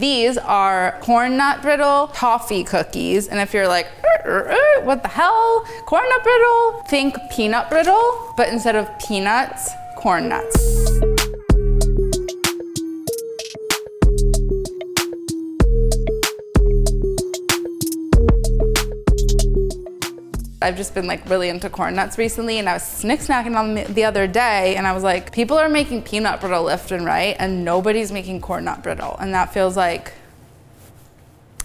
These are corn nut brittle toffee cookies. And if you're like, what the hell? Corn nut brittle? Think peanut brittle, but instead of peanuts, corn nuts. I've just been like really into corn nuts recently, and I was snacking on them the other day, and I was like, people are making peanut brittle left and right, and nobody's making corn nut brittle, and that feels like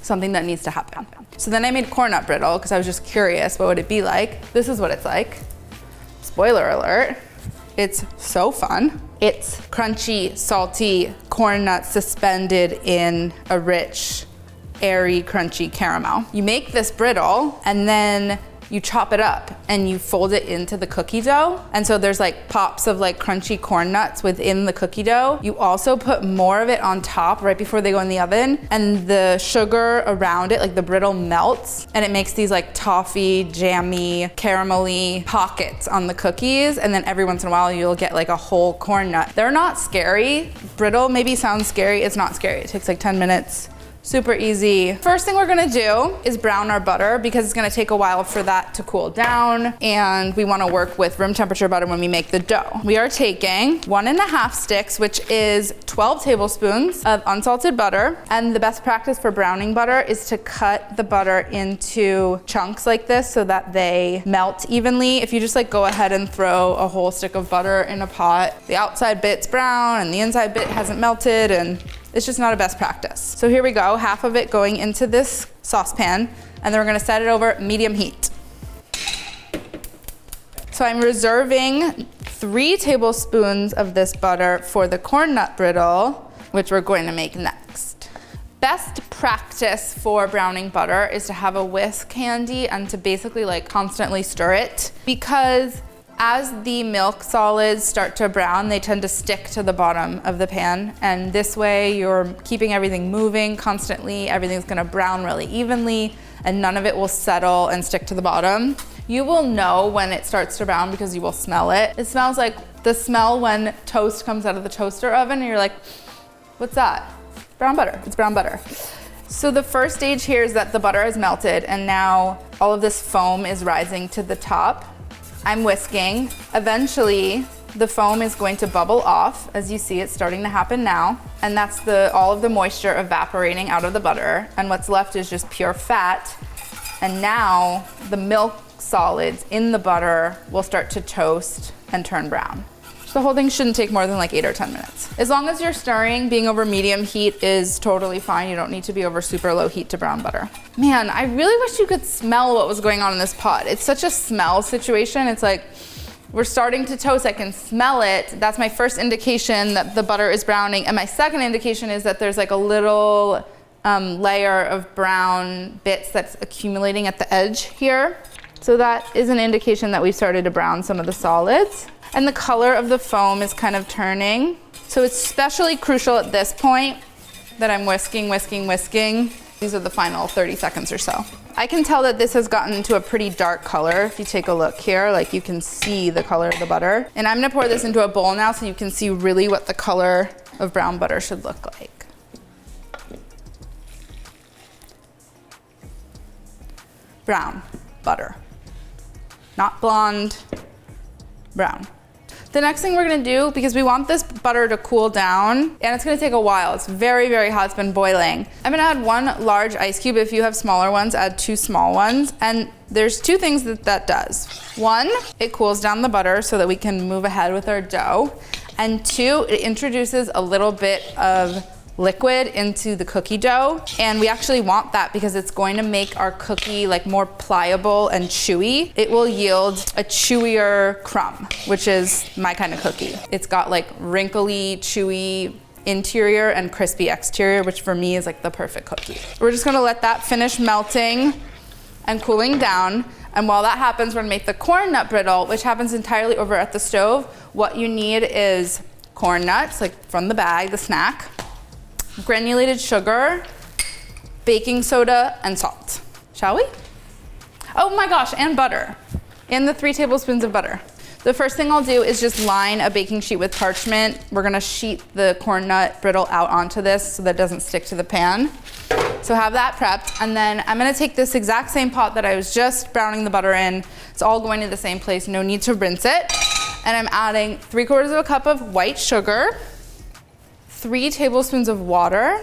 something that needs to happen. So then I made corn nut brittle because I was just curious, what would it be like? This is what it's like. Spoiler alert, it's so fun. It's crunchy, salty corn nuts suspended in a rich, airy, crunchy caramel. You make this brittle, and then you chop it up and you fold it into the cookie dough. And so there's like pops of like crunchy corn nuts within the cookie dough. You also put more of it on top right before they go in the oven, and the sugar around it, like the brittle, melts, and it makes these like toffee, jammy, caramelly pockets on the cookies. And then every once in a while you'll get like a whole corn nut. They're not scary. Brittle maybe sounds scary. It's not scary. It takes like 10 minutes. Super easy. First thing we're gonna do is brown our butter because it's gonna take a while for that to cool down, and we wanna work with room temperature butter when we make the dough. We are taking 1.5 sticks, which is 12 tablespoons of unsalted butter. And the best practice for browning butter is to cut the butter into chunks like this so that they melt evenly. If you just like go ahead and throw a whole stick of butter in a pot, the outside bit's brown and the inside bit hasn't melted, and it's just not a best practice. So here we go, half of it going into this saucepan, and then we're gonna set it over medium heat. So I'm reserving 3 tablespoons of this butter for the corn nut brittle, which we're going to make next. Best practice for browning butter is to have a whisk handy and to basically like constantly stir it, because as the milk solids start to brown, they tend to stick to the bottom of the pan. And this way you're keeping everything moving constantly. Everything's gonna brown really evenly, and none of it will settle and stick to the bottom. You will know when it starts to brown because you will smell it. It smells like the smell when toast comes out of the toaster oven, and you're like, what's that? Brown butter, it's brown butter. So the first stage here is that the butter has melted, and now all of this foam is rising to the top. I'm whisking. Eventually, the foam is going to bubble off. As you see, it's starting to happen now. And that's all of the moisture evaporating out of the butter. And what's left is just pure fat. And now the milk solids in the butter will start to toast and turn brown. The whole thing shouldn't take more than like 8 or 10 minutes. As long as you're stirring, being over medium heat is totally fine. You don't need to be over super low heat to brown butter. Man, I really wish you could smell what was going on in this pot. It's such a smell situation. It's like, we're starting to toast, I can smell it. That's my first indication that the butter is browning. And my second indication is that there's like a little layer of brown bits that's accumulating at the edge here. So that is an indication that we've started to brown some of the solids. And the color of the foam is kind of turning. So it's especially crucial at this point that I'm whisking. These are the final 30 seconds or so. I can tell that this has gotten to a pretty dark color. If you take a look here, like you can see the color of the butter. And I'm gonna pour this into a bowl now so you can see really what the color of brown butter should look like. Brown butter. Not blonde, brown. The next thing we're gonna do, because we want this butter to cool down, and it's gonna take a while. It's very, very hot, it's been boiling. I'm gonna add 1 large ice cube. If you have smaller ones, add 2 small ones. And there's 2 things that does. 1, it cools down the butter so that we can move ahead with our dough. And 2, it introduces a little bit of liquid into the cookie dough. And we actually want that because it's going to make our cookie like more pliable and chewy. It will yield a chewier crumb, which is my kind of cookie. It's got like wrinkly, chewy interior and crispy exterior, which for me is like the perfect cookie. We're just gonna let that finish melting and cooling down. And while that happens, we're gonna make the corn nut brittle, which happens entirely over at the stove. What you need is corn nuts, like from the bag, the snack, granulated sugar, baking soda, and salt. Shall we? Oh my gosh, and butter. And the 3 tablespoons of butter. The first thing I'll do is just line a baking sheet with parchment. We're gonna sheet the corn nut brittle out onto this so that it doesn't stick to the pan. So have that prepped, and then I'm gonna take this exact same pot that I was just browning the butter in. It's all going to the same place, no need to rinse it. And I'm adding 3/4 cup of white sugar, 3 tablespoons of water,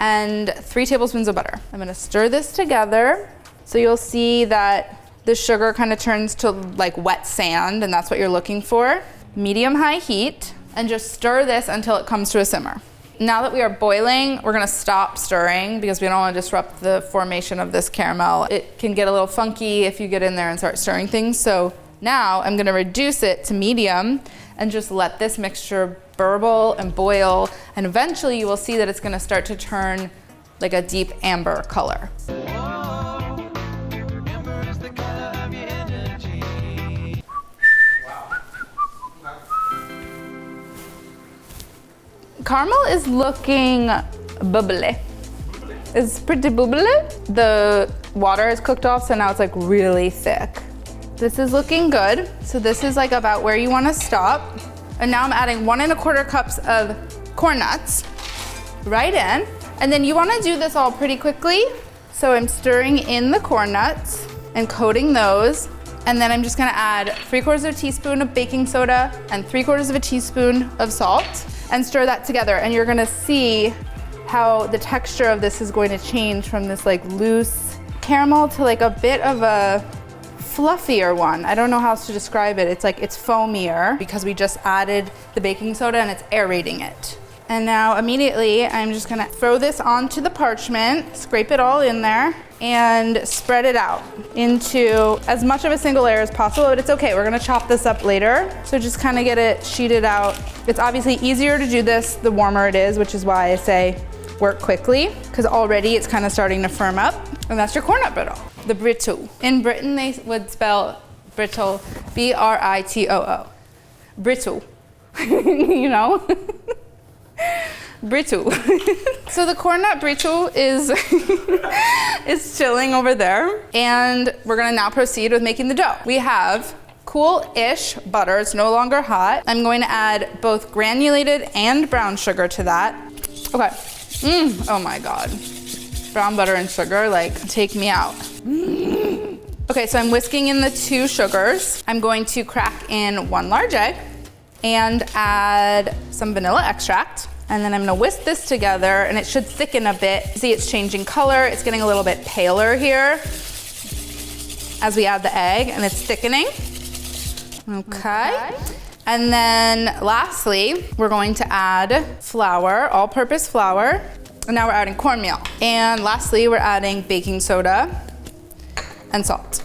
and 3 tablespoons of butter. I'm gonna stir this together. So you'll see that the sugar kind of turns to like wet sand, and that's what you're looking for. Medium-high heat, and just stir this until it comes to a simmer. Now that we are boiling, we're gonna stop stirring because we don't wanna disrupt the formation of this caramel. It can get a little funky if you get in there and start stirring things. So now I'm gonna reduce it to medium and just let this mixture burble and boil, and eventually you will see that it's gonna start to turn like a deep amber color. Caramel is looking bubbly. It's pretty bubbly. The water is cooked off, so now it's like really thick. This is looking good. So this is like about where you wanna stop. And now I'm adding 1 1/4 cups of corn nuts right in. And then you wanna do this all pretty quickly. So I'm stirring in the corn nuts and coating those. And then I'm just gonna add 3/4 teaspoon of baking soda and 3/4 teaspoon of salt, and stir that together. And you're gonna see how the texture of this is going to change from this like loose caramel to like a bit of a fluffier one. I don't know how else to describe it. It's like it's foamier because we just added the baking soda and it's aerating it. And now immediately I'm just gonna throw this onto the parchment, scrape it all in there, and spread it out into as much of a single layer as possible, but it's okay, we're gonna chop this up later. So just kind of get it sheeted out. It's obviously easier to do this the warmer it is, which is why I say work quickly, because already it's kind of starting to firm up. And that's your corn nut brittle, the brittle. In Britain, they would spell brittle B-R-I-T-O-O. Brittle, you know? Brittle. So the corn nut brittle is is chilling over there, and we're gonna now proceed with making the dough. We have cool-ish butter, it's no longer hot. I'm going to add both granulated and brown sugar to that. Okay, oh my God. Brown butter and sugar, like, take me out. Okay, so I'm whisking in the 2 sugars. I'm going to crack in 1 large egg and add some vanilla extract. And then I'm gonna whisk this together, and it should thicken a bit. See, it's changing color. It's getting a little bit paler here as we add the egg, and it's thickening. Okay. And then lastly, we're going to add flour, all-purpose flour. And now we're adding cornmeal. And lastly, we're adding baking soda and salt.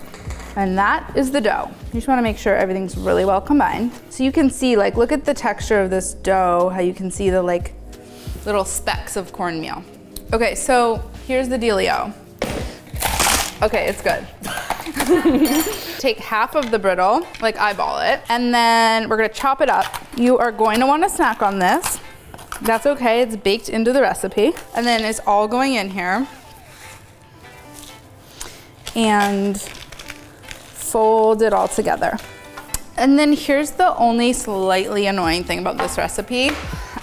And that is the dough. You just wanna make sure everything's really well combined. So you can see, like, look at the texture of this dough, how you can see the like little specks of cornmeal. Okay, so here's the dealio. Okay, it's good. Take half of the brittle, like eyeball it, and then we're gonna chop it up. You are going to wanna snack on this. That's okay, it's baked into the recipe. And then it's all going in here. And fold it all together. And then here's the only slightly annoying thing about this recipe,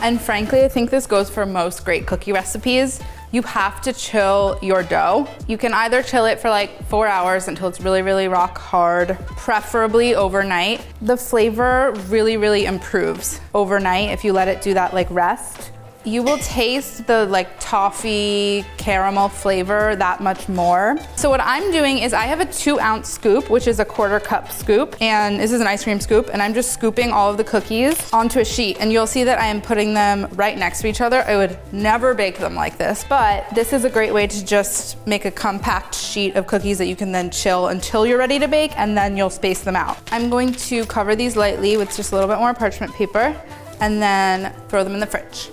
and frankly, I think this goes for most great cookie recipes. You have to chill your dough. You can either chill it for like 4 hours until it's really, really rock hard, preferably overnight. The flavor really, really improves overnight if you let it do that like rest. You will taste the like toffee caramel flavor that much more. So what I'm doing is I have a 2-ounce scoop, which is a 1/4 cup scoop, and this is an ice cream scoop, and I'm just scooping all of the cookies onto a sheet, and you'll see that I am putting them right next to each other. I would never bake them like this, but this is a great way to just make a compact sheet of cookies that you can then chill until you're ready to bake, and then you'll space them out. I'm going to cover these lightly with just a little bit more parchment paper, and then throw them in the fridge.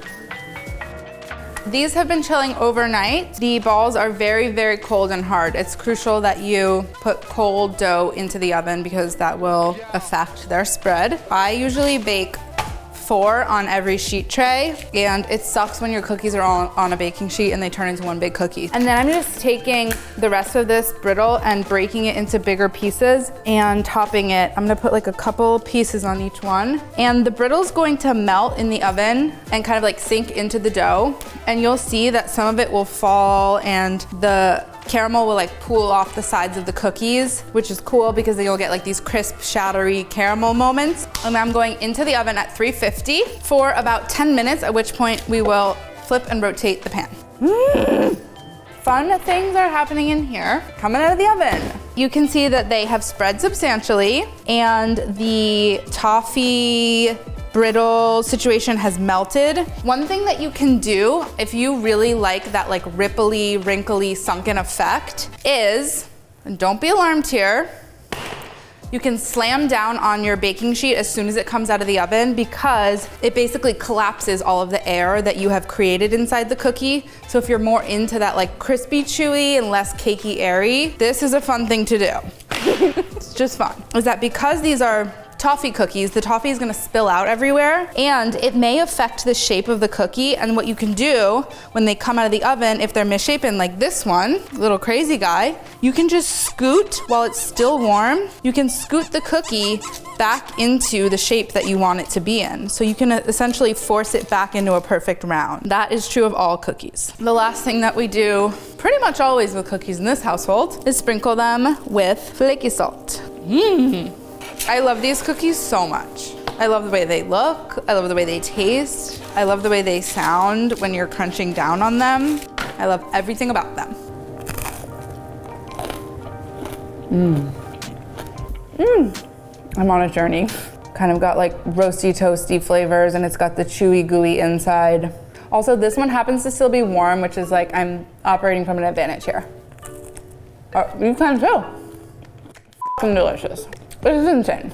These have been chilling overnight. The balls are very, very cold and hard. It's crucial that you put cold dough into the oven because that will affect their spread. I usually bake 4 on every sheet tray, and it sucks when your cookies are all on a baking sheet and they turn into one big cookie. And then I'm just taking the rest of this brittle and breaking it into bigger pieces and topping it. I'm gonna put like a couple pieces on each one. And the brittle's going to melt in the oven and kind of like sink into the dough. And you'll see that some of it will fall and the caramel will like pool off the sides of the cookies, which is cool because then you'll get like these crisp, shattery caramel moments. And I'm going into the oven at 350 for about 10 minutes, at which point we will flip and rotate the pan. Fun things are happening in here, coming out of the oven. You can see that they have spread substantially and the toffee brittle situation has melted. One thing that you can do if you really like that like ripply, wrinkly, sunken effect is, and don't be alarmed here, you can slam down on your baking sheet as soon as it comes out of the oven because it basically collapses all of the air that you have created inside the cookie. So if you're more into that like crispy, chewy, and less cakey, airy, this is a fun thing to do. It's just fun. Is that because these are toffee cookies, the toffee is gonna spill out everywhere and it may affect the shape of the cookie. And what you can do when they come out of the oven, if they're misshapen like this one, little crazy guy, you can just scoot while it's still warm. You can scoot the cookie back into the shape that you want it to be in. So you can essentially force it back into a perfect round. That is true of all cookies. The last thing that we do pretty much always with cookies in this household is sprinkle them with flaky salt. I love these cookies so much. I love the way they look. I love the way they taste. I love the way they sound when you're crunching down on them. I love everything about them. I'm on a journey. Kind of got like roasty, toasty flavors and it's got the chewy, gooey inside. Also, this one happens to still be warm, which is like I'm operating from an advantage here. You can too. Delicious. This is insane.